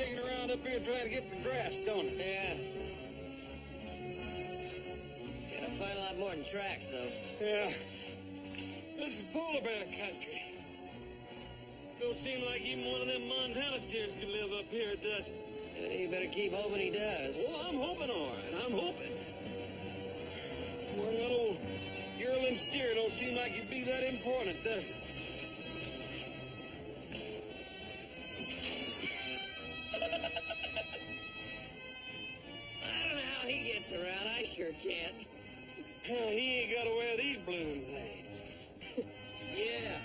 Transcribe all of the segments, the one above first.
digging around up here trying to get the grass, don't it? Yeah. Gotta find a lot more than tracks, though. Yeah. This is polar bear country. Don't seem like even one of them Montana steers could live up here, does it? You better keep hoping he does. Oh, I'm hoping, all right. I'm hoping. Well, that old yearling steer don't seem like he'd be that important, does it? I don't know how he gets around. I sure can't. Hell, he ain't got to wear these blooming things. Yeah.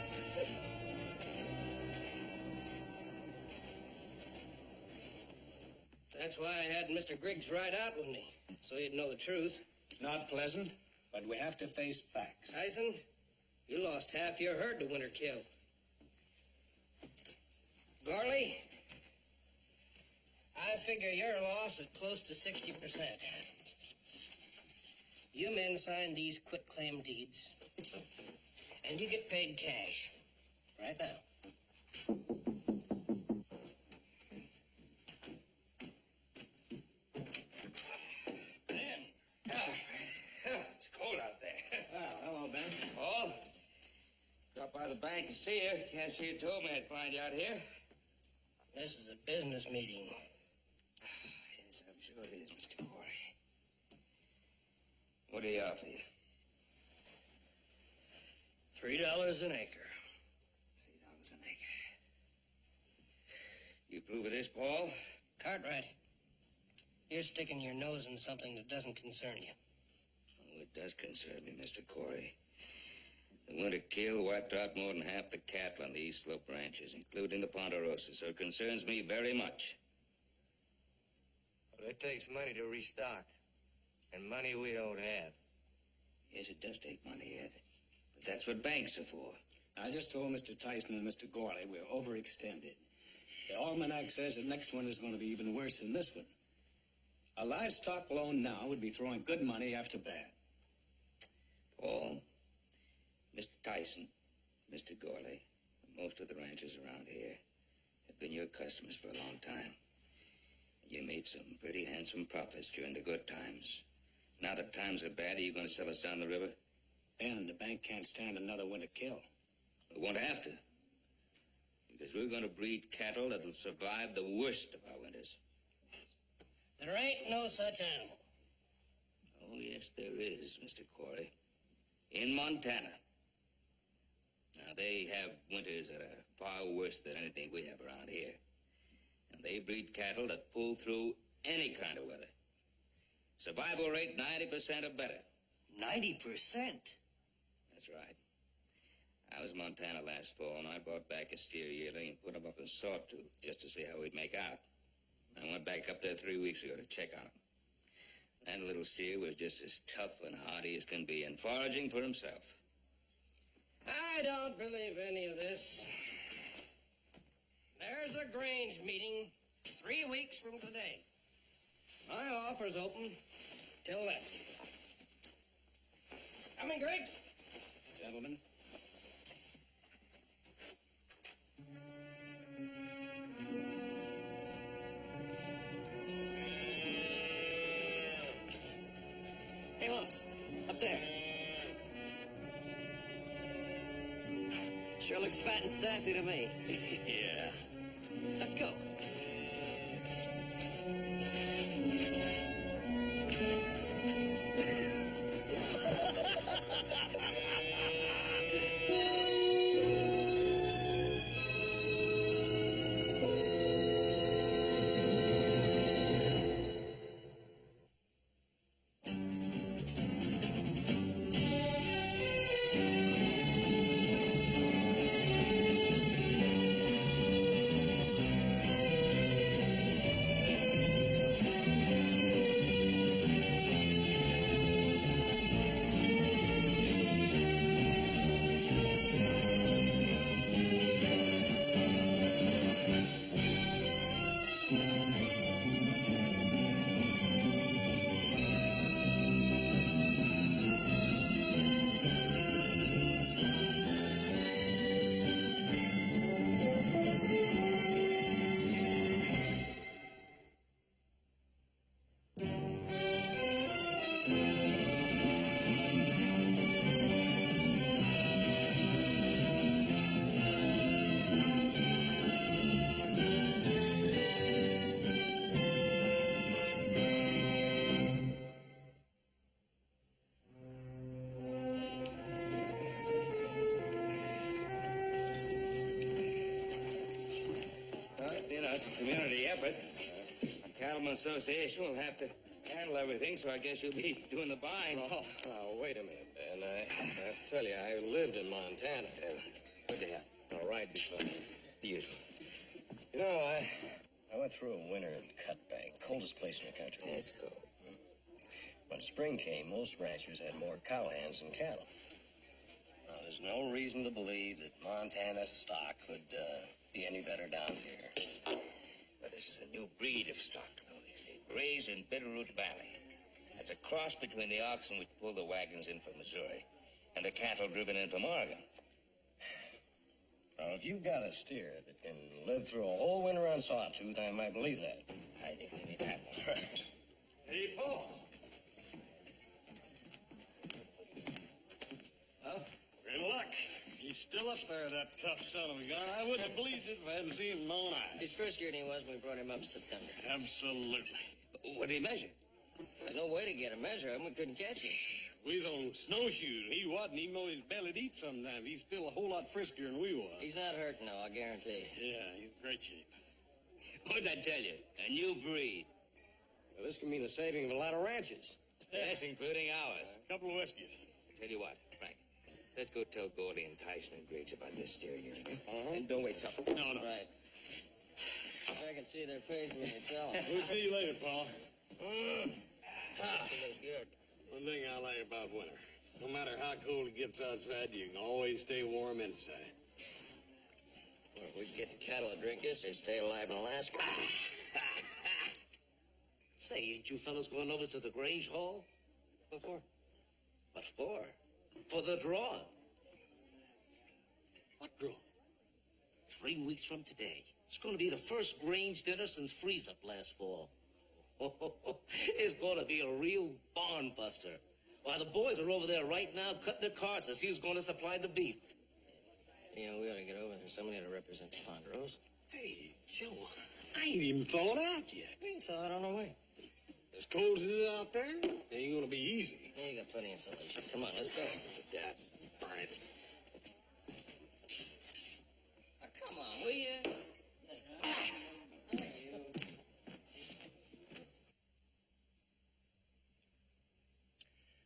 That's why I had Mr. Griggs ride out with me, so he'd know the truth. It's not pleasant, but we have to face facts. Tyson, you lost half your herd to winter kill. Garley, I figure your loss is close to 60%. You men signed these quitclaim deeds, and you get paid cash right now. It's cold out there. Well, hello, Ben. Paul, dropped by the bank to see you. Cashier told me I'd find you out here. This is a business meeting. Yes, I'm sure it is, Mr. Corey. What do you offer you? $3 an acre. $3 an acre. You approve of this, Paul? Cartwright, you're sticking your nose in something that doesn't concern you. Oh, it does concern me, Mr. Corey. The winter kill wiped out more than half the cattle on the East Slope ranches, including the Ponderosa, so it concerns me very much. Well, it takes money to restock, and money we don't have. Yes, it does take money, Ed. But that's what banks are for. I just told Mr. Tyson and Mr. Gorley we're overextended. The almanac says the next one is going to be even worse than this one. A livestock loan now would be throwing good money after bad. Paul, Mr. Tyson, Mr. Gorley, most of the ranchers around here have been your customers for a long time. You made some pretty handsome profits during the good times. Now that times are bad, are you going to sell us down the river? Ben, the bank can't stand another winter kill. We won't have to. Because we're going to breed cattle that'll survive the worst of our winters. There ain't no such animal. Oh, yes, there is, Mr. Corey. In Montana. Now, they have winters that are far worse than anything we have around here. And they breed cattle that pull through any kind of weather. Survival rate 90% or better. 90%? That's right. I was in Montana last fall, and I brought back a steer yearling and put him up in Sawtooth just to see how he'd make out. I went back up there 3 weeks ago to check on him. That little steer was just as tough and hardy as can be, and foraging for himself. I don't believe any of this. There's a Grange meeting 3 weeks from today. My offer's open till then. Come in, Griggs. Gentlemen. Hey, Lance, up there. Sure looks fat and sassy to me. Yeah. Let's go. association will have to handle everything, so I guess you'll be doing the buying. Oh, wait a minute, Ben. I tell you, I lived in Montana. What the hell? All right, before. The usual. You know, I went through a winter in Cutbank, coldest place in the country. Let's go. When spring came, most ranchers had more cowhands than cattle. Now, there's no reason to believe that Montana stock could be any better down here. But this is a new breed of stock, though. They raised in Bitterroot Valley. It's a cross between the oxen which pull the wagons in from Missouri and the cattle driven in from Oregon. Now, if you've got a steer that can live through a whole winter on Sawtooth, I might believe that. I think we need that one. Hey, Paul. Oh? We're in luck. He's still up there, that tough son of a gun. I wouldn't have believed it if I hadn't seen him in my own eyes. He's friskier than he was when we brought him up in September. Absolutely. What did he measure? There's no way to get a measure of him. We couldn't catch him. We was on snowshoes. He wasn't. Even though his belly'd eat sometimes, he's still a whole lot friskier than we was. He's not hurting, though, I guarantee. Yeah, he's in great shape. What'd I tell you? A new breed. Well, this could mean the saving of a lot of ranches. Yes, including ours. A couple of whiskeys. Tell you what, Frank. Let's go tell Gordy and Tyson and Griggs about this steer here. Uh-huh. And don't wait till... No. Right. I can see their face when they tell him. We'll see you later, Paul. Good. One thing I like about winter. No matter how cold it gets outside, you can always stay warm inside. Well, if we could get the cattle to drink this, they'd stay alive in Alaska. Say, ain't you fellas going over to the Grange Hall? What for? What for? For the drawing. What draw? 3 weeks from today. It's going to be the first Grange dinner since freeze-up last fall. It's going to be a real barn buster. Why, the boys are over there right now cutting their cards to see who's going to supply the beef. You know, we ought to get over there. Somebody to represent the Ponderosa. Hey, Joe, I ain't even thawed out yet. We can thaw it on our way. As cold as it is out there, it ain't gonna be easy. Yeah, you got plenty of insulation. Come on, let's go. That, burn it. Now, come on, will you?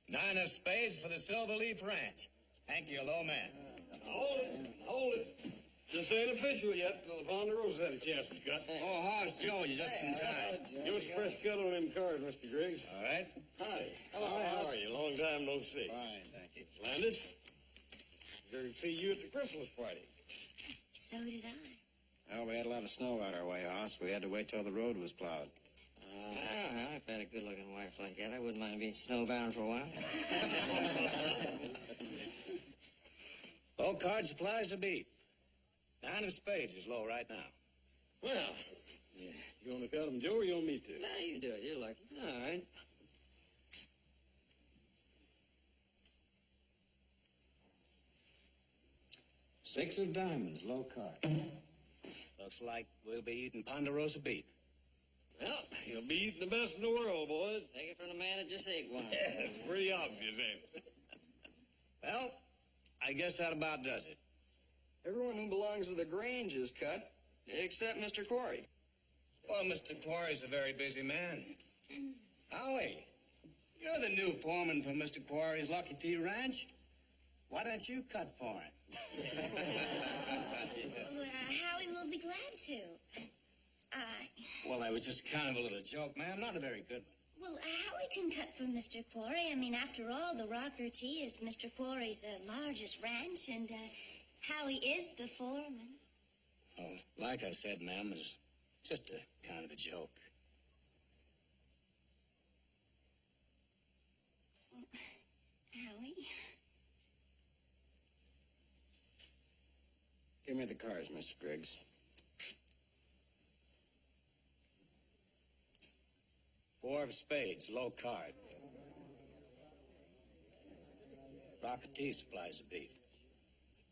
Nine of spades for the Silverleaf Ranch. Thank you, low man. Hold it. This ain't official yet till the Ponderosa had a chance to cut. Oh, Hoss Joe, you're just in time. Give us a fresh cut on them cards, Mr. Griggs. All right. Hi. Hello, how are you? Long time no see. Fine, thank you. Landis, good to see you at the Christmas party. So did I. Well, we had a lot of snow out our way, Hoss. We had to wait till the road was plowed. I've had a good-looking wife like that. I wouldn't mind being snowbound for a while. Low card supplies of beef. Nine of spades is low right now. Well, yeah. You want to cut them, Joe, or you want me to? Nah, you do it. You're lucky. All right. Six of diamonds, low card. Looks like we'll be eating Ponderosa beef. Well, you'll be eating the best in the world, boys. Take it from the man that just ate one. Yeah, it's pretty obvious, ain't it? Well, I guess that about does it. Everyone who belongs to the Grange is cut, except Mr. Quarry. Well, Mr. Quarry's a very busy man. Howie, you're the new foreman for Mr. Quarry's Lucky T Ranch. Why don't you cut for him? Well, Howie will be glad to. Well, that was just kind of a little joke, ma'am. Not a very good one. Well, Howie can cut for Mr. Quarry. I mean, after all, the Rocker T is Mr. Quarry's largest ranch, and Howie is the foreman. Well, like I said, ma'am, it was just a kind of a joke. Well, Howie? Give me the cards, Mr. Griggs. Four of spades, low card. Rocker T supplies the beef.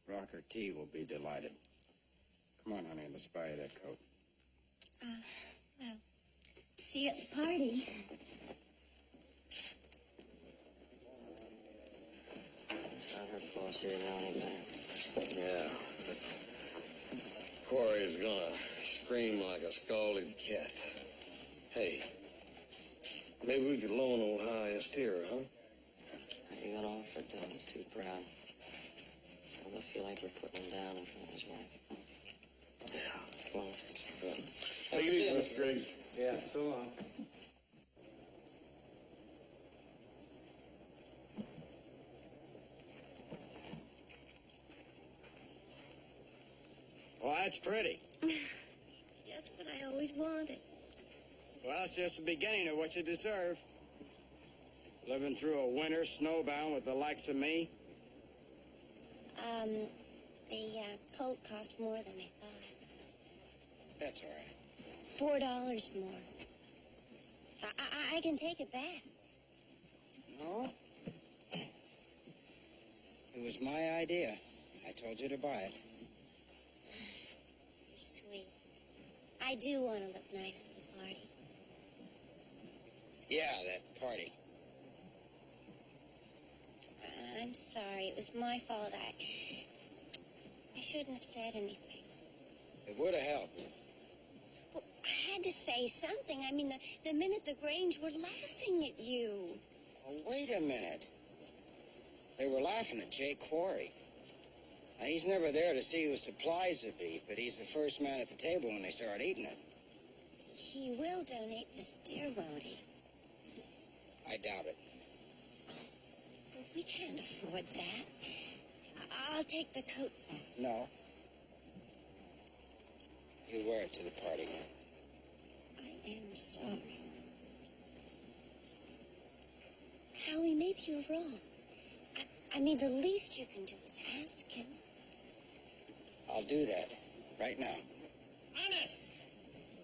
Rocker T will be delighted. Come on, honey, let's buy you that coat. Well, see you at the party. It's not her fault she didn't know any better. Yeah. Quarry's gonna scream like a scalded cat. Hey, Maybe we could loan old High a steer, huh? How you gonna offer it to him? He's too proud. He'll feel like we're putting him down in front of his wife. Yeah. Come on, let's get started. Take it easy, Mr. Griggs. Yeah, so long. Well, that's pretty. It's just what I always wanted. Well, it's just the beginning of what you deserve. Living through a winter snowbound with the likes of me. The coat cost more than I thought. That's all right. $4 more. I can take it back. No? It was my idea. I told you to buy it. You're sweet. I do want to look nice at the party. Yeah, that party. I'm sorry. It was my fault. I shouldn't have said anything. It would have helped. Well, I had to say something. I mean, the minute the Grange were laughing at you. Oh, wait a minute. They were laughing at Jay Quarry. Now, he's never there to see who supplies the beef, but he's the first man at the table when they start eating it. He will donate the steer, won't he? I doubt it. Well, we can't afford that. I'll take the coat back. No. You wear it to the party. I am sorry. Howie, maybe you're wrong. I mean, the least you can do is ask him. I'll do that right now. Honest!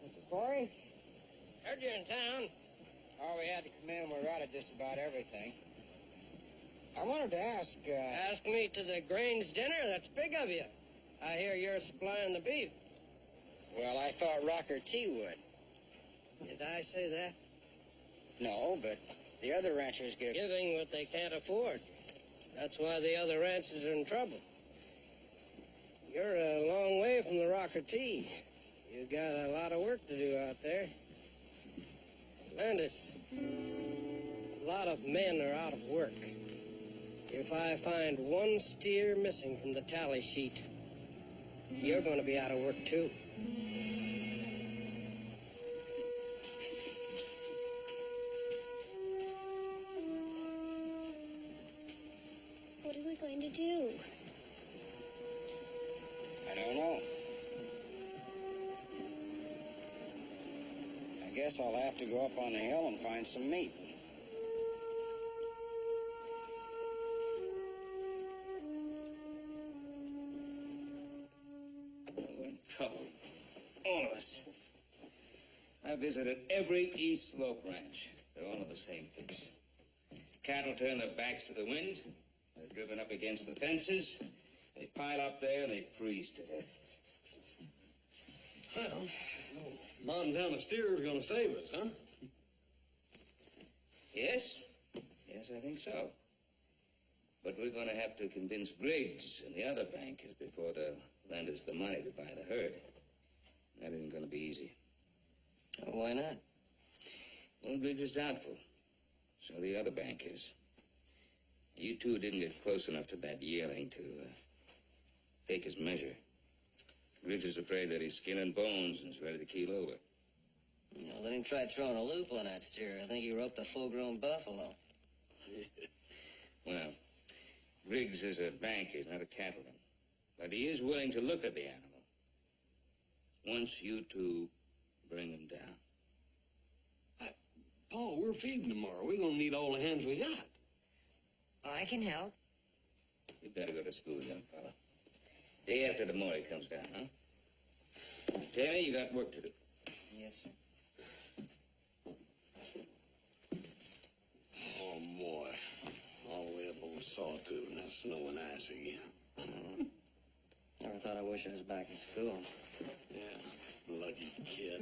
Mr. Quarry? Heard you're in town. Oh, we had to come in. We're out of just about everything. I wanted to ask, Ask me to the Grange dinner? That's big of you. I hear you're supplying the beef. Well, I thought Rocker T would. Did I say that? No, but the other ranchers give... Giving what they can't afford. That's why the other ranchers are in trouble. You're a long way from the Rocker T. You got a lot of work to do out there. Landis, a lot of men are out of work. If I find one steer missing from the tally sheet, you're going to be out of work too. What are we going to do? I don't know. I guess I'll have to go up on the hill and find some meat. We're in trouble. All of us. I visited every East Slope ranch. They're all in the same fix. Cattle turn their backs to the wind. They're driven up against the fences. They pile up there and they freeze to death. Well, Montana steer is going to save us, huh? Yes? Yes, I think so. But we're going to have to convince Briggs and the other bankers before they'll lend us the money to buy the herd. That isn't going to be easy. Why not? Well, Briggs is doubtful. So the other bankers. You two didn't get close enough to that yearling to take his measure. Briggs is afraid that he's skin and bones and is ready to keel over. You know, let him try throwing a loop on that steer. I think he roped a full-grown buffalo. Well, Briggs is a banker, not a cattleman. But he is willing to look at the animal. Once you two bring him down. Paul, we're feeding tomorrow. We're going to need all the hands we got. I can help. You better go to school, young fella. Day after tomorrow he comes down, huh? Tammy, you got work to do. Yes, sir. Oh, boy. All the way up on Sawtooth, and that snow and ice again. Never thought I wish I was back in school. Yeah, lucky kid.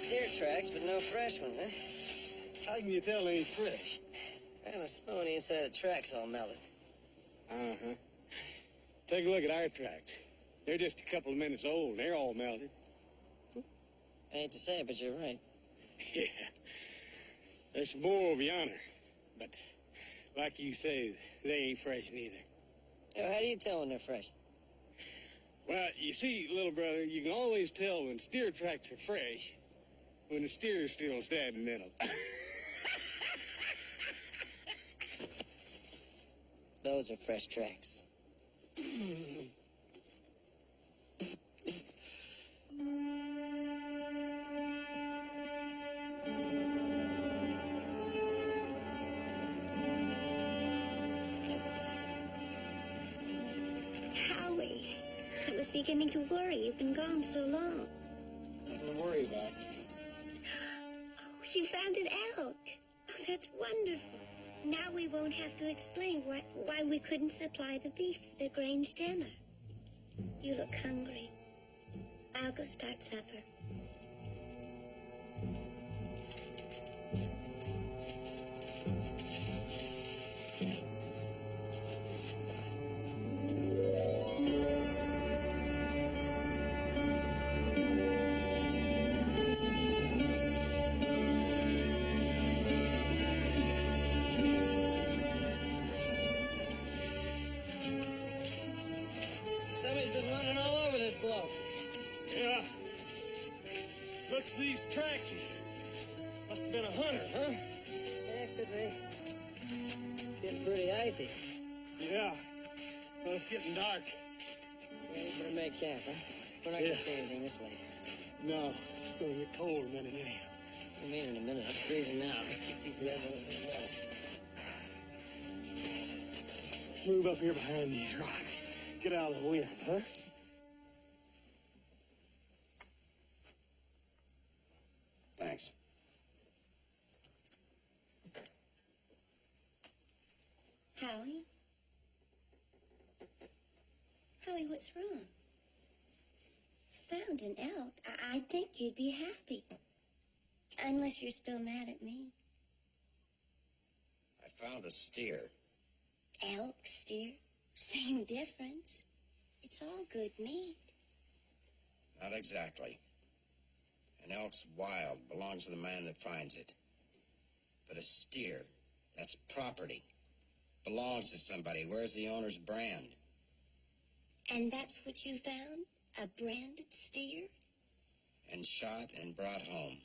Steer tracks, but no fresh one, huh? How can you tell they ain't fresh? And the snow on the inside of the tracks all melted. Uh-huh. Take a look at our tracks. They're just a couple of minutes old. They're all melted. I hate to say it, but you're right. Yeah. There's some more over yonder. But like you say, they ain't fresh neither. How do you tell when they're fresh? Well, you see, little brother, you can always tell when steer tracks are fresh when the steer's still standing in them. Those are fresh tracks. Howie, I was beginning to worry. You've been gone so long. Nothing to worry about. Oh, you found an elk. Oh, that's wonderful. Now we won't have to explain why we couldn't supply the beef for the Grange dinner. You look hungry. I'll go start supper. Somebody's been running all over this slope. Yeah. Looks these tracks. Must have been a hunter, huh? Yeah, could be. It's getting pretty icy. Yeah. Well, it's getting dark. Ready for a make camp, huh? We're not gonna see anything this late. No, it's gonna get cold in a minute anyhow. I mean, in a minute. I'm freezing now. Let's get these red ones in. Move up here behind these rocks. Get out of the wind, huh? Thanks. Howie? Howie, what's wrong? Found an elk. I think you'd be happy. Unless you're still mad at me. I found a steer. Elk, steer, same difference. It's all good meat. Not exactly. An elk's wild, belongs to the man that finds it. But a steer, that's property. Belongs to somebody. Where's the owner's brand? And that's what you found? A branded steer? And shot and brought home.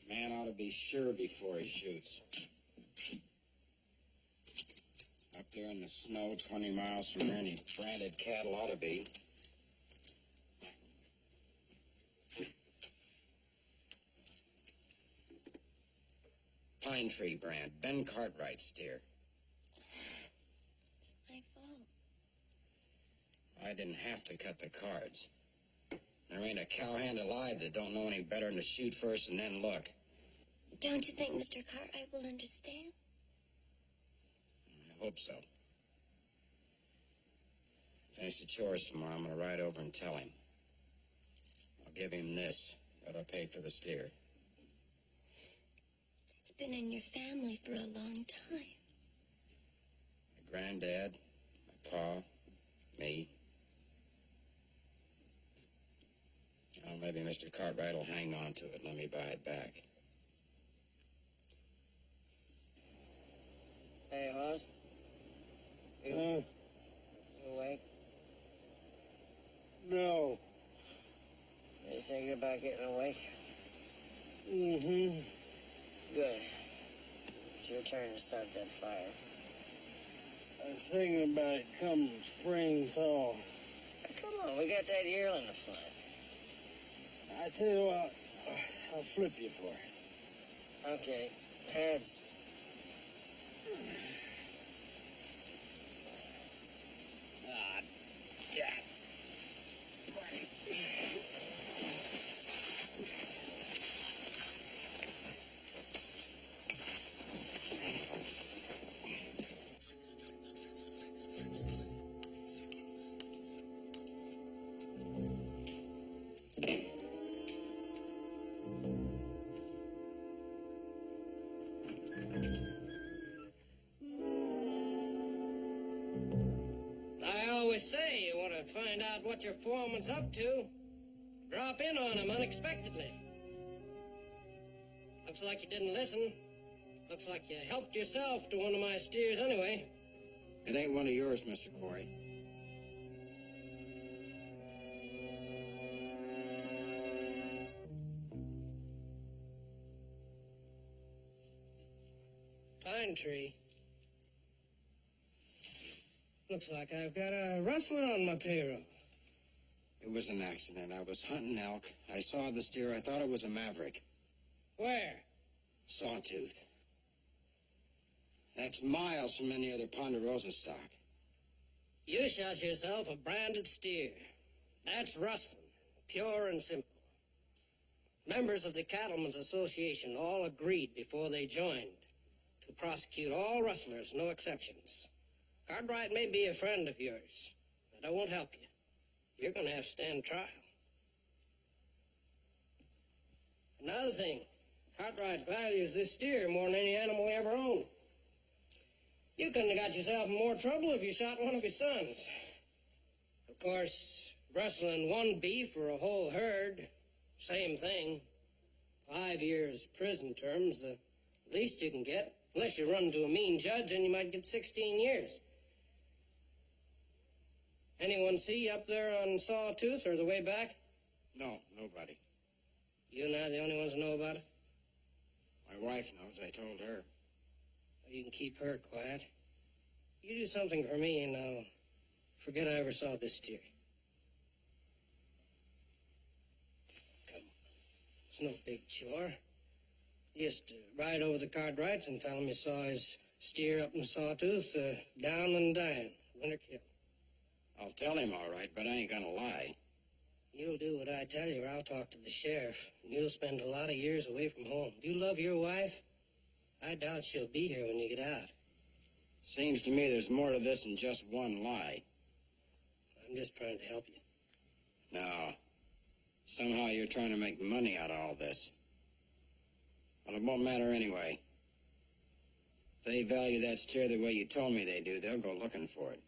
Man ought to be sure before he shoots. Up there in the snow, 20 miles from where any branded cattle ought to be. Pine Tree brand, Ben Cartwright steer. It's my fault. I didn't have to cut the cards. There ain't a cowhand alive that don't know any better than to shoot first and then look. Don't you think Mr. Cartwright will understand? I hope so. Finish the chores tomorrow. I'm going to ride over and tell him. I'll give him this. That'll pay for the steer. It's been in your family for a long time. My granddad, my pa, me. Oh, maybe Mr. Cartwright will hang on to it and let me buy it back. Hey, Hoss. You awake? No. You thinking about getting awake? Mm-hmm. Good. It's your turn to start that fire. I was thinking about it come spring thaw. Come on, we got that yearling to find. I tell you what, I'll flip you for it. Okay, heads. Ah, God. say, you want to find out what your foreman's up to, drop in on him unexpectedly. Looks like you didn't listen. Looks like you helped yourself to one of my steers anyway. It ain't one of yours, Mr. Corey. Pine tree. Looks like I've got a rustler on my payroll. It was an accident. I was hunting elk. I saw the steer. I thought it was a maverick. Where? Sawtooth. That's miles from any other Ponderosa stock. You shot yourself a branded steer. That's rustling, pure and simple. Members of the Cattlemen's Association all agreed before they joined to prosecute all rustlers, no exceptions. Cartwright may be a friend of yours, but I won't help you. You're going to have to stand trial. Another thing, Cartwright values this steer more than any animal he ever owned. You couldn't have got yourself in more trouble if you shot one of his sons. Of course, rustling one beef or a whole herd, same thing. 5 years prison terms, the least you can get. Unless you run to a mean judge, then you might get 16 years. Anyone see you up there on Sawtooth or the way back? No, nobody. You and I are the only ones who know about it? My wife knows. I told her. You can keep her quiet. You do something for me and I'll forget I ever saw this steer. Come on. It's no big chore. Just ride over the Cartwrights and tell him you saw his steer up in Sawtooth, down and dying. Winter kill. I'll tell him all right, but I ain't gonna lie. You'll do what I tell you or I'll talk to the sheriff. You'll spend a lot of years away from home. Do you love your wife? I doubt she'll be here when you get out. Seems to me there's more to this than just one lie. I'm just trying to help you. No. Somehow you're trying to make money out of all this. Well, it won't matter anyway. If they value that steer the way you told me they do, they'll go looking for it.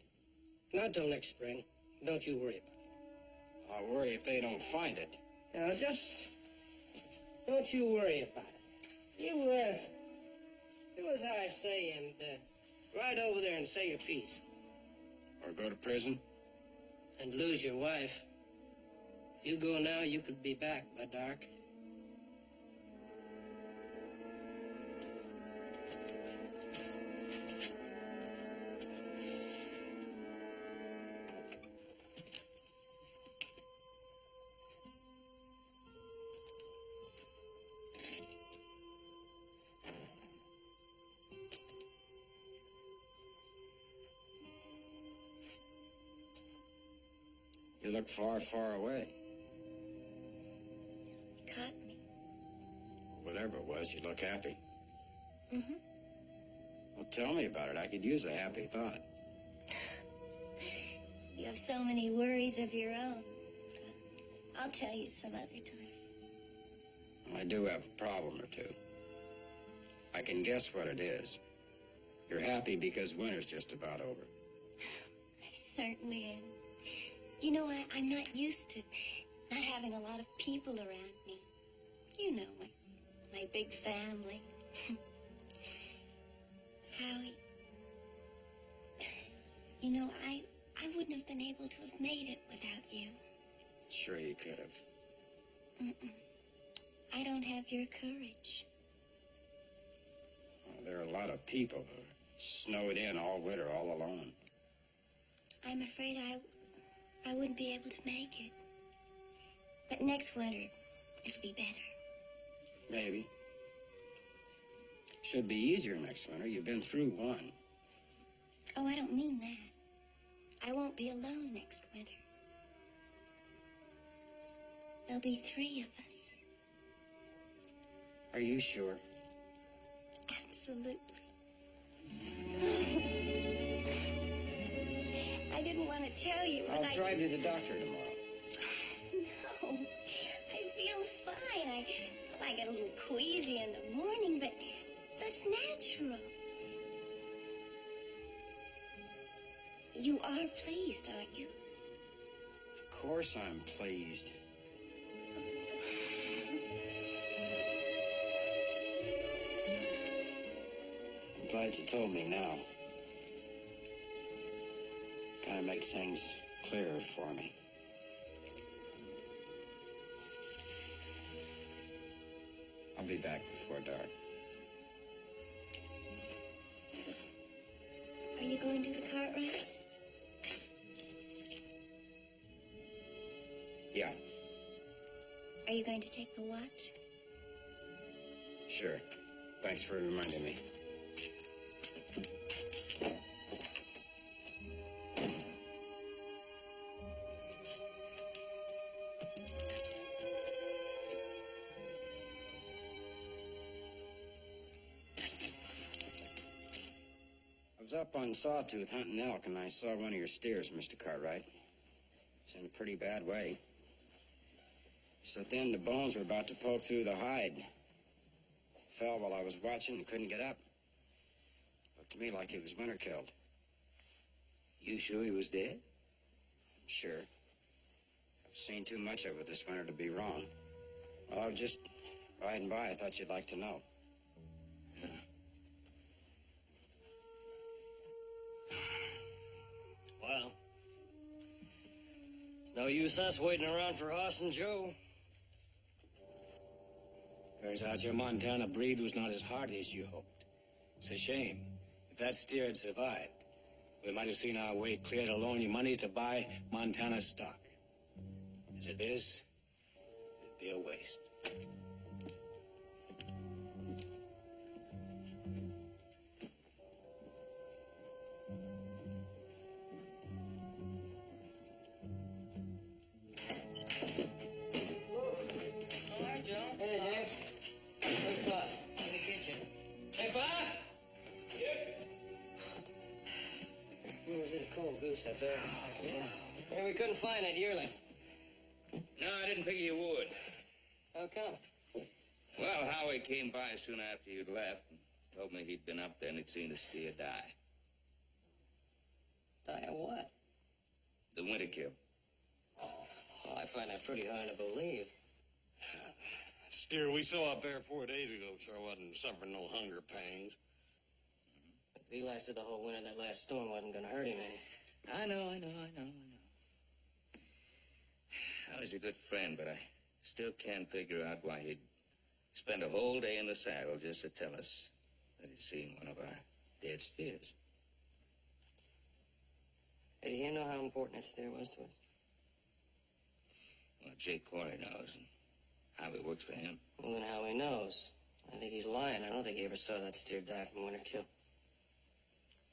Not till next spring. Don't you worry about it. I'll worry if they don't find it. Now, just don't you worry about it. You, do as I say and, ride over there and say your piece. Or go to prison? And lose your wife. If you go now, you could be back by dark. You look far, far away. You caught me. Whatever it was, you look happy. Mm-hmm. Well, tell me about it. I could use a happy thought. You have so many worries of your own. I'll tell you some other time. I do have a problem or two. I can guess what it is. You're happy because winter's just about over. I certainly am. You know, I'm not used to not having a lot of people around me. You know, my big family. Howie, you know, I wouldn't have been able to have made it without you. Sure you could have. Mm-mm. I don't have your courage. Well, there are a lot of people who are snowed in all winter, all alone. I'm afraid I wouldn't be able to make it. But next winter, it'll be better. Maybe. Should be easier next winter. You've been through one. Oh, I don't mean that. I won't be alone next winter. There'll be 3 of us. Are you sure? Absolutely. I didn't want to tell you, but I'll drive you to the doctor tomorrow. No, I feel fine. I get a little queasy in the morning, but that's natural. You are pleased, aren't you? Of course I'm pleased. I'm glad you told me now. Kind of makes things clearer for me. I'll be back before dark. Are you going to the Cartwrights? Yeah, Are you going to take the watch? sure. Thanks for reminding me. I was up on Sawtooth hunting elk, and I saw one of your steers, Mr. Cartwright. It's in a pretty bad way. So thin the bones were about to poke through the hide. Fell while I was watching and couldn't get up. Looked to me like he was winter killed. You sure he was dead? Sure. I've seen too much of it this winter to be wrong. Well, I was just riding by. I thought you'd like to know. Well, it's no use us waiting around for Hoss and Joe. Turns out your Montana breed was not as hardy as you hoped. It's a shame. If that steer had survived, we might have seen our way clear to loan you money to buy Montana stock. As it is, it'd be a waste. All right, Joe. Hey, Dave. Where's Bob? In the kitchen. Hey, Bob! Was it a cold goose up there? Yeah. Hey, we couldn't find that yearling. No, I didn't figure you would. How come? Well, Howie came by soon after you'd left and told me he'd been up there and he'd seen the steer die. Die of what? The winter kill. Well, I find that pretty hard to believe. Steer we saw up there 4 days ago sure wasn't suffering no hunger pangs. If he lasted the whole winter, that last storm wasn't going to hurt him any. I know. I was a good friend, but I still can't figure out why he'd spend a whole day in the saddle just to tell us that he'd seen one of our dead steers. Hey, do you know how important that steer was to us? Well, Jake Corey knows, and Howie works for him. Well, then Howie knows. I think he's lying. I don't think he ever saw that steer die from winter kill.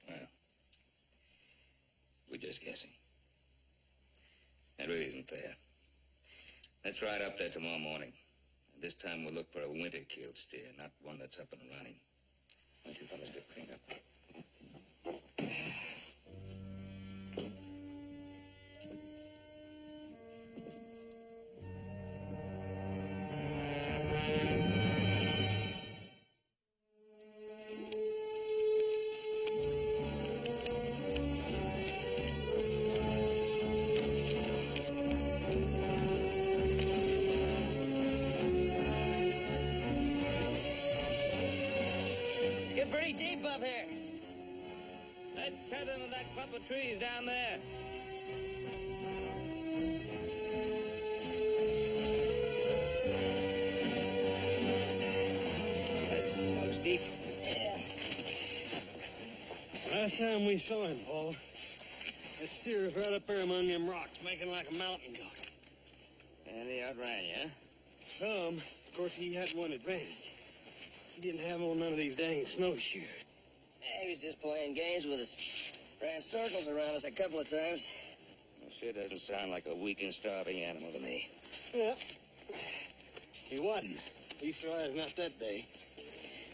Well, we're just guessing. That really isn't fair. Let's ride up there tomorrow morning. And this time we'll look for a winter-killed steer, not one that's up and running. Why don't you fellas get cleaned up? Pretty deep up here. Let's set them in that clump of trees down there. That was deep. Yeah. Last time we saw him, Paul, that steer was right up there among them rocks, making like a mountain goat. And he outran you, huh? Some. Of course, he had one advantage. He didn't have on none of these dang snowshoes. Yeah, he was just playing games with us. Ran circles around us a couple of times. Well, sure doesn't sound like a weak and starving animal to me. Yeah. He wasn't. Leastwise, not that day.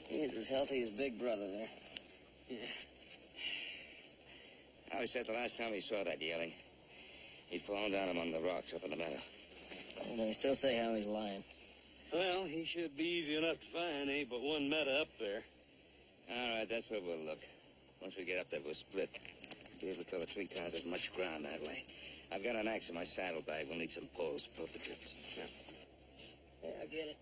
He was as healthy as Big Brother there. Yeah. Howie said the last time he saw that yearling, he'd fallen down among the rocks up in the meadow. And they still say how he's lying. Well, he should be easy enough to find. Ain't but one meadow up there. All right, that's where we'll look. Once we get up there, we'll split. Be able to cover 3 cars as much ground that way. I've got an axe in my saddlebag. We'll need some poles to pull up the drifts. Yeah, I get it.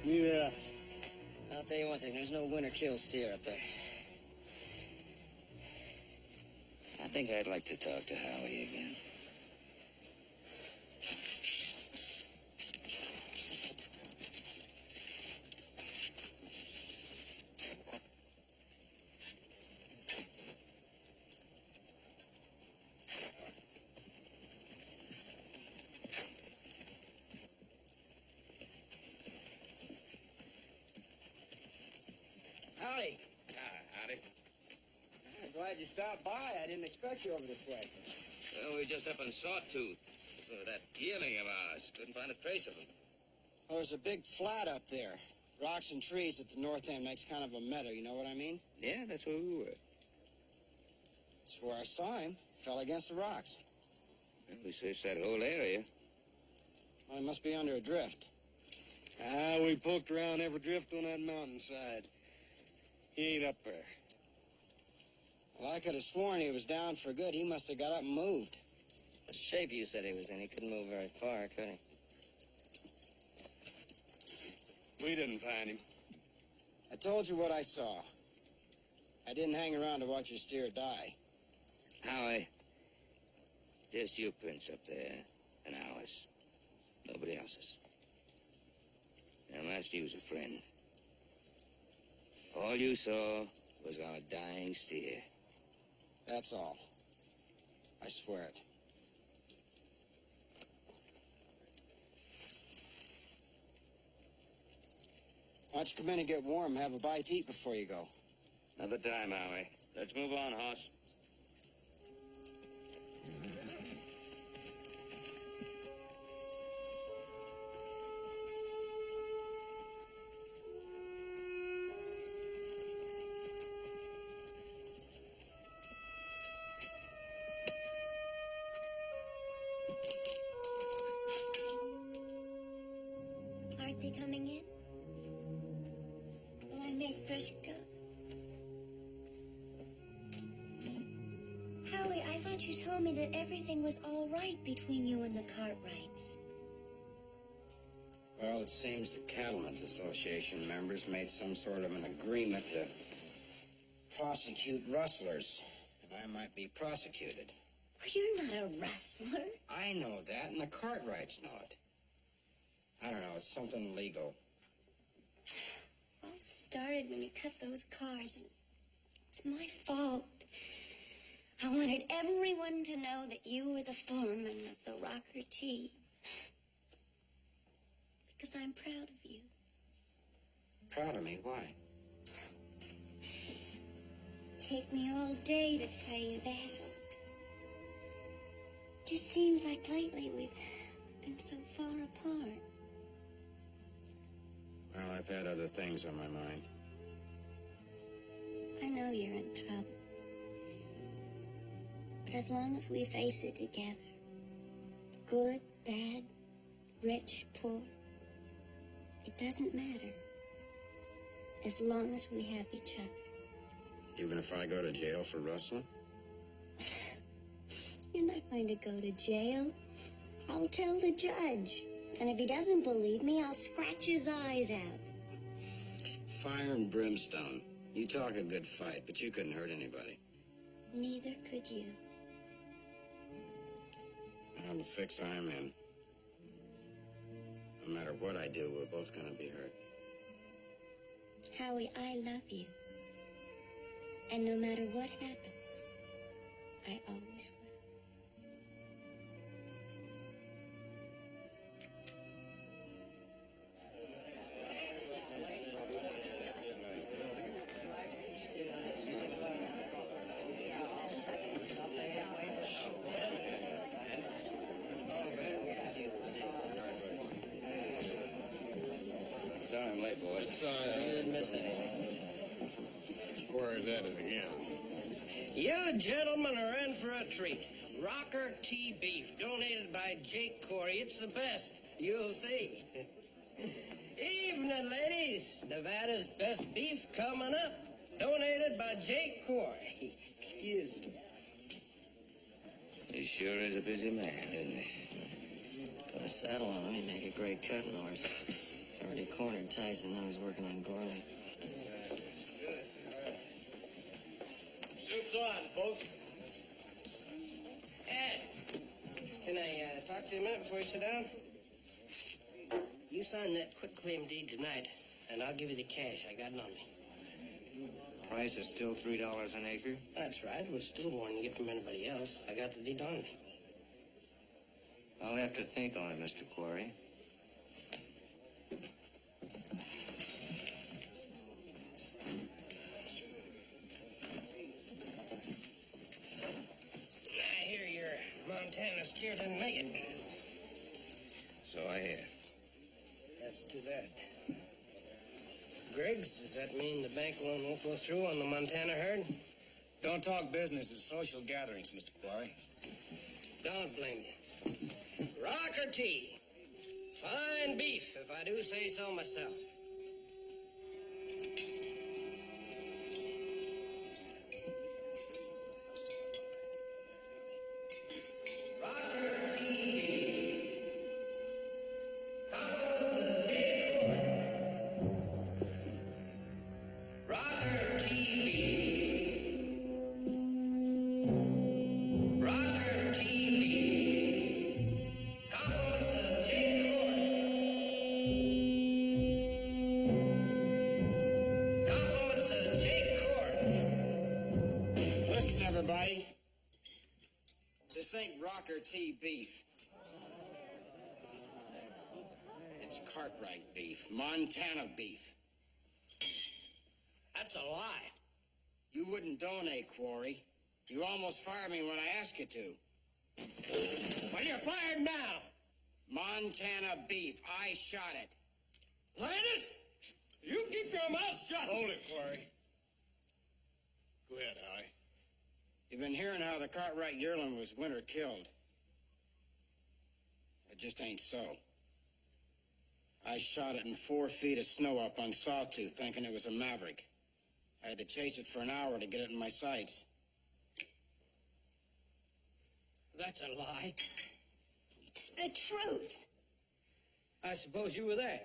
Yeah. I'll tell you one thing, there's no winner kills steer up there. I think I'd like to talk to Howie again. Howdy. Howdy. I'm glad you stopped by. I didn't expect you over this way. Well, we were just up in Sawtooth. That yearling of ours. Couldn't find a trace of him. Well, there's a big flat up there. Rocks and trees at the north end makes kind of a meadow, you know what I mean? Yeah, that's where we were. That's where I saw him. Fell against the rocks. Well, we searched that whole area. Well, he must be under a drift. We poked around every drift on that mountainside. He ain't up there. Well, I could have sworn he was down for good. He must have got up and moved. The shape you said he was in, he couldn't move very far, could he? We didn't find him. I told you what I saw. I didn't hang around to watch your steer die. Howie, just your prints up there and ours. Nobody else's. And last you was a friend. All you saw was our dying steer. That's all. I swear it. Why don't you come in and get warm, have a bite to eat before you go? Another time, Howie. Let's move on, Hoss. Aren't they coming in? Will I make fresh go? Howie, I thought you told me that everything was all right between you and the Cartwrights. Well, it seems the Cattlemen's Association members made some sort of an agreement to prosecute rustlers, and I might be prosecuted. Well, you're not a rustler. I know that, and the Cartwrights know it. I don't know, it's something legal. All started when you cut those cars. It's my fault. I wanted everyone to know that you were the foreman of the Rocker T. Because I'm proud of you. Proud of me? Why? Take me all day to tell you that. Just seems like lately we've been so far apart. Well, I've had other things on my mind. I know you're in trouble. But as long as we face it together, good, bad, rich, poor, it doesn't matter. As long as we have each other. Even if I go to jail for rustling? You're not going to go to jail. I'll tell the judge. And if he doesn't believe me, I'll scratch his eyes out. Fire and brimstone. You talk a good fight, but you couldn't hurt anybody. Neither could you. On the fix I'm in. No matter what I do, we're both gonna be hurt. Howie, I love you. And no matter what happens, I always will. Sorry I'm late, boys. Sorry, I didn't miss anything. Where's that again? You gentlemen are in for a treat. Rocker Tea Beef, donated by Jake Corey. It's the best. You'll see. Evening, ladies. Nevada's best beef coming up. Donated by Jake Corey. Excuse me. He sure is a busy man, isn't he? Put a saddle on him, he'd make a great cutting horse. Already cornered Tyson, now he's working on Gorley. Soup's on, folks. Ed, can I talk to you a minute before you sit down? You sign that quitclaim deed tonight, and I'll give you the cash. I got it on me. Price is still $3 an acre? That's right. It was still more than you get from anybody else. I got the deed on me. I'll have to think on it, Mr. Quarry. I hear your Montana steer didn't make it. So I hear. That's too bad. Griggs, does that mean the bank loan won't go through on the Montana herd? Don't talk business at social gatherings, Mr. Quarry. Don't blame you. Rocker tea. Fine beef, if I do say so myself. Rocker tea. Rocker TV. Rocker TV. Compliments of Jake Cord. Compliments of Jake Cord. Listen, everybody. This ain't Rocker Tea beef. It's Cartwright beef, Montana beef. That's a lie. You wouldn't donate, Quarry. You almost fired me when I asked you to. Well, you're fired now. Montana beef. I shot it. Landis, you keep your mouth shut. Hold it, Quarry. Go ahead, Howie. You've been hearing how the Cartwright yearling was winter killed. It just ain't so. I shot it in 4 feet of snow up on Sawtooth, thinking it was a maverick. I had to chase it for an hour to get it in my sights. That's a lie. It's the truth. I suppose you were there.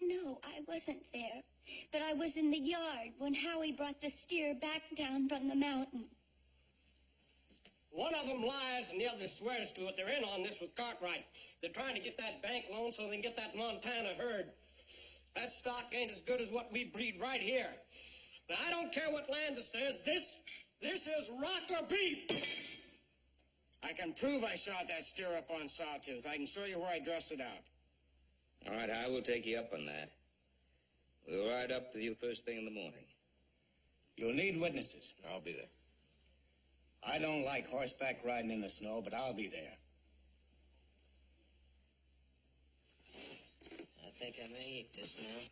No, I wasn't there. But I was in the yard when Howie brought the steer back down from the mountain. One of them lies and the other swears to it. They're in on this with Cartwright. They're trying to get that bank loan so they can get that Montana herd. That stock ain't as good as what we breed right here. Now, I don't care what Landis says. This is rocker beef. I can prove I shot that steer up on Sawtooth. I can show you where I dressed it out. All right, I will take you up on that. We'll ride up with you first thing in the morning. You'll need witnesses. I'll be there. I don't like horseback riding in the snow, but I'll be there. I think I may eat this now.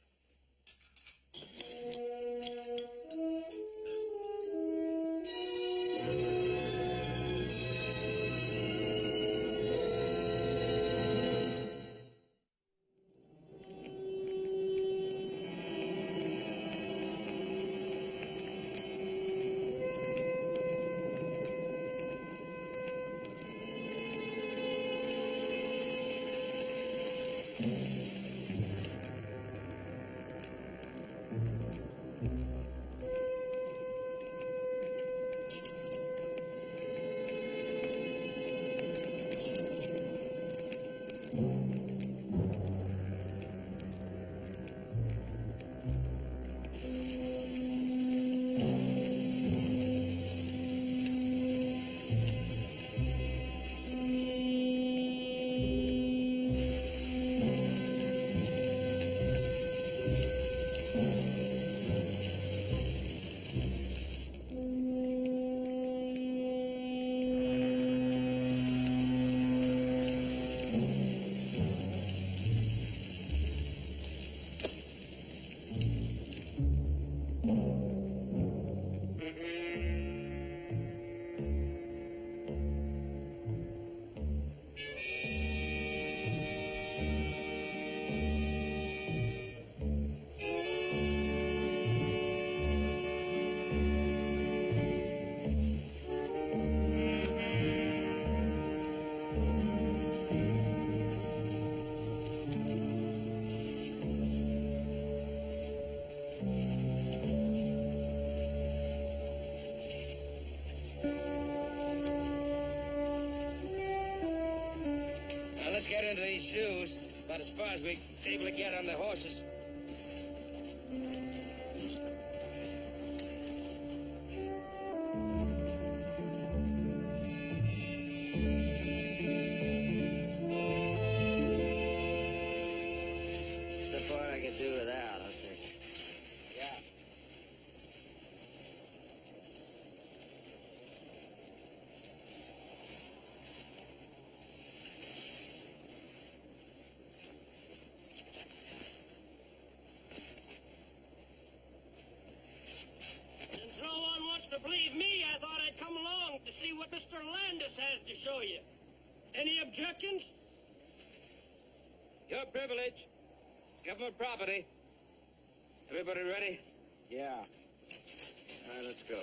Let's get into these shoes. About as far as we're able to get on the horses. It's the part I could do without, I think. Yeah. Since no one wants to believe me, I thought I'd come along to see what Mr. Landis has to show you. Any objections? Your privilege. It's government property. Everybody ready? Yeah. All right, let's go.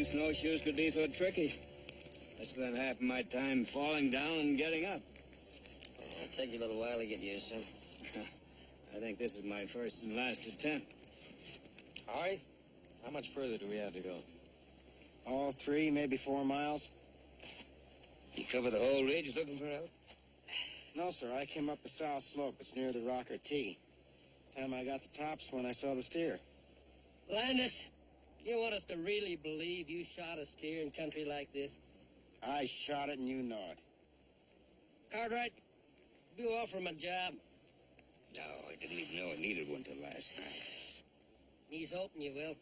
Snowshoes could be so tricky. I spent half of my time falling down and getting up. It'll take you a little while to get used to. I think this is my first and last attempt. All right. How much further do we have to go? All 3, maybe 4 miles? You cover the whole ridge looking for help? No, sir. I came up the south slope. It's near the Rocker T. Time I got the tops when I saw the steer. Landis, you want us to really believe you shot a steer in country like this? I shot it and you know it. Cartwright, you offer him a job? No, I didn't even know I needed one till last night. He's hoping you will.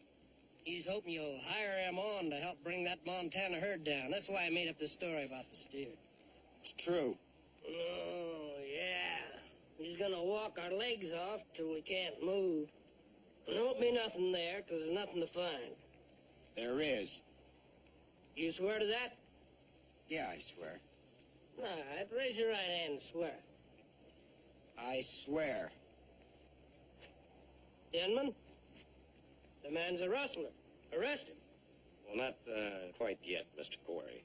He's hoping you'll hire him on to help bring that Montana herd down. That's why I made up the story about the steer. It's true. Oh, yeah. He's gonna walk our legs off till we can't move. There won't be nothing there, 'cause there's nothing to find. There is. You swear to that? Yeah, I swear. All right, raise your right hand and swear. I swear. Denman, the man's a rustler. Arrest him. Well, not quite yet, Mr. Corey.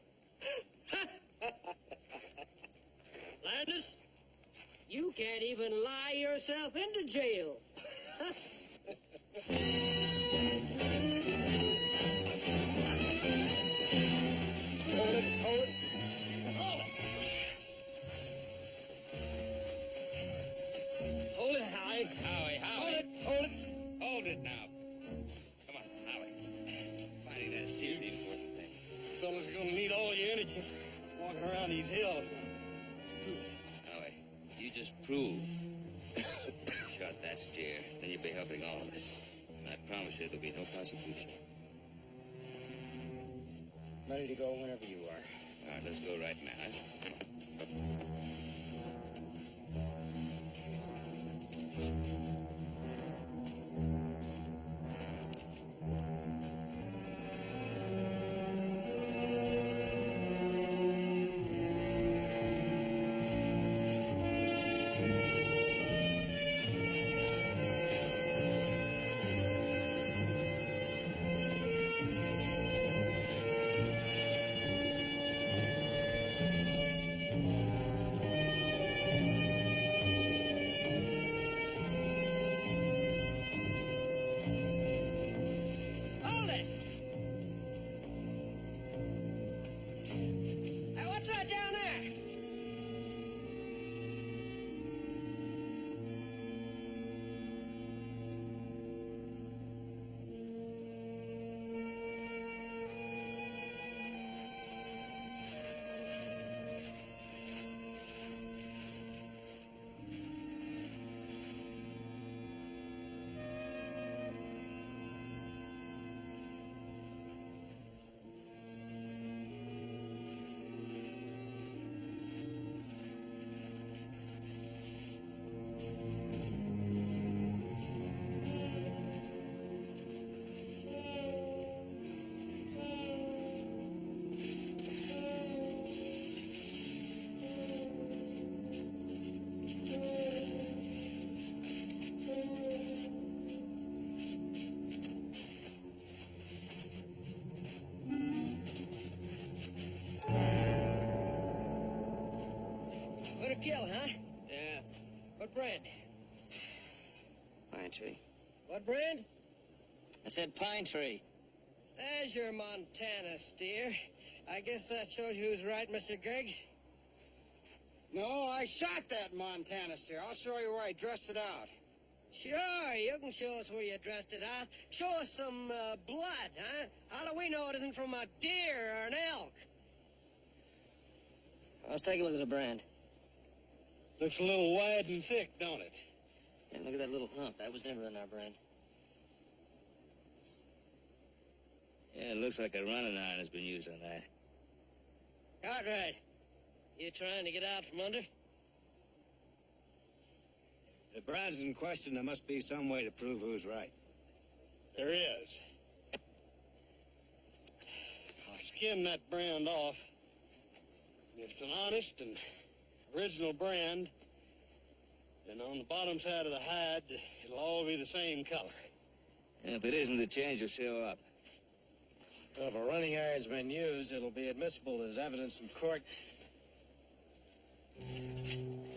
Landis, you can't even lie yourself into jail. Hold it, hold it. Hold it. Hold it, Howie. Howie. Hold it, hold it. Hold it now. Come on, Howie. Finding that steer's the important thing. Fellas are gonna need all your energy walking around these hills. Howie, you just prove shot that steer, then you'll be helping all of us. And I promise you there'll be no prosecution. Ready to go whenever you are. All right, let's go right now. Come on. Hold it. Hey, what's that down there? What a kill, huh? Yeah. What brand? Pine tree. What brand? I said pine tree. There's your Montana steer. I guess that shows you who's right, Mr. Griggs. No, I shot that Montana steer. I'll show you where I dressed it out. Sure, you can show us where you dressed it out. Show us some blood, huh? How do we know it isn't from a deer or an elk? Let's take a look at the brand. Looks a little wide and thick, don't it? And look at that little hump. That was never in our brand. Yeah, it looks like a running iron has been used on that. Cartwright, you trying to get out from under? If the brand's in question, there must be some way to prove who's right. There is. I'll skim that brand off. It's an honest and original brand. And on the bottom side of the hide, it'll all be the same color. And if it isn't, the change will show up. Well, if a running iron's been used, it'll be admissible as evidence in court.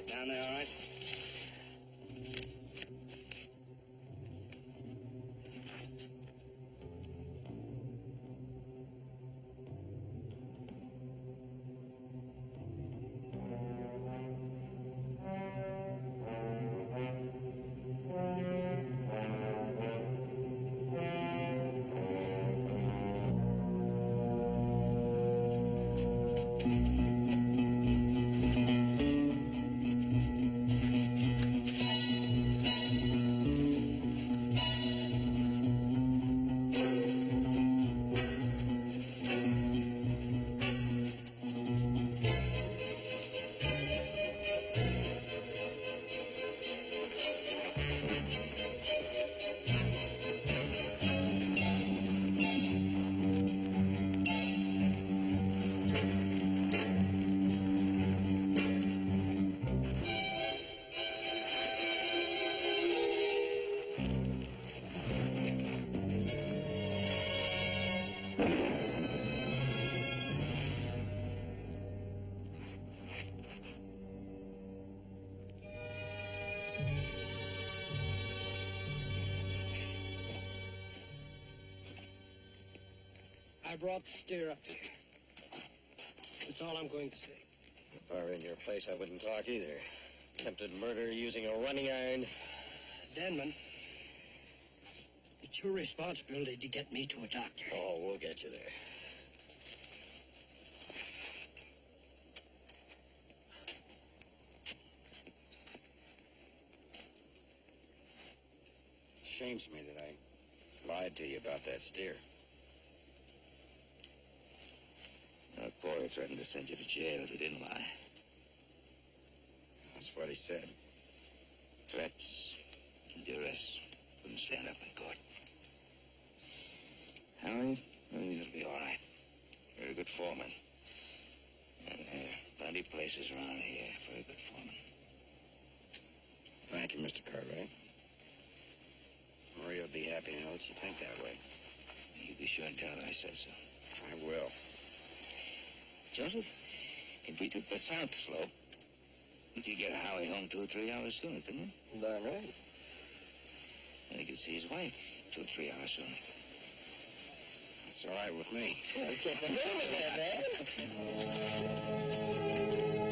Down there, all right? I brought the steer up here. That's all I'm going to say. If I were in your place, I wouldn't talk either. Attempted murder using a running iron. Denman, it's your responsibility to get me to a doctor. Oh, we'll get you there. Shames me that I lied to you about that steer. Corey threatened to send you to jail if you didn't lie. That's what he said. Threats and duress wouldn't stand up in court. Harry, well, you'll be all right. You're a good foreman. And there are plenty of places around here for a good foreman. Thank you, Mr. Cartwright. Maria will be happy to know that you think that way. You be sure and tell her I said so. I will. Joseph, if we took the south slope, we could get Howie home 2 or 3 hours sooner, couldn't we? Darn right. And he could see his wife 2 or 3 hours sooner. That's all right with me. Let's get to moving there, man.